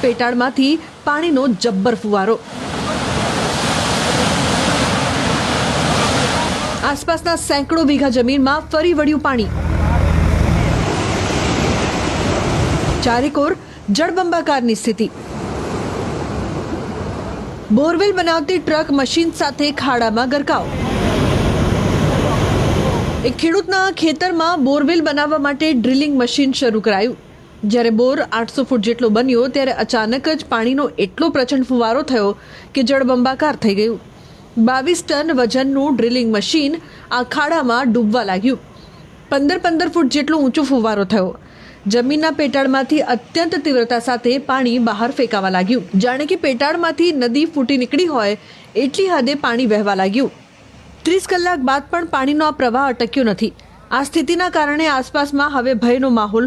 પેટાળમાંથી પાણીનો જબ્બર ફુવારો। આસપાસના સેંકડો વીઘા જમીનમાં ફરી વળ્યું પાણી। ચારેકોર જળબંબાકારની સ્થિતિ। બોરવેલ બનાવતી ટ્રક મશીન સાથે ખાડામાં ગરકાવ। એક ખેડૂતના ખેતરમાં બોરવેલ બનાવવા માટે ડ્રિલિંગ મશીન શરૂ કરાયું। જ્યારે બોર 800 ફૂટ જેટલો બન્યો ત્યારે અચાનક જ પાણીનો એટલો પ્રચંડ ફુવારો થયો કે જળબંબાકાર થઈ ગયું। 22 ટન વજનનું ડ્રિલિંગ મશીન આ ખાડામાં ડૂબવા લાગ્યું। 15 ફૂટ જેટલો ઊંચો ફુવારો થયો। જમીનના પેટાળમાંથી અત્યંત તીવ્રતા સાથે પાણી બહાર ફેંકાવા લાગ્યું। જાણે કે પેટાળમાંથી નદી ફૂટી નીકળી હોય એટલી હદે પાણી વહેવા લાગ્યું। 30 કલાક બાદ પણ પાણીનો આ પ્રવાહ અટક્યો નથી। આ સ્થિતિના કારણે આસપાસમાં હવે ભયનો માહોલ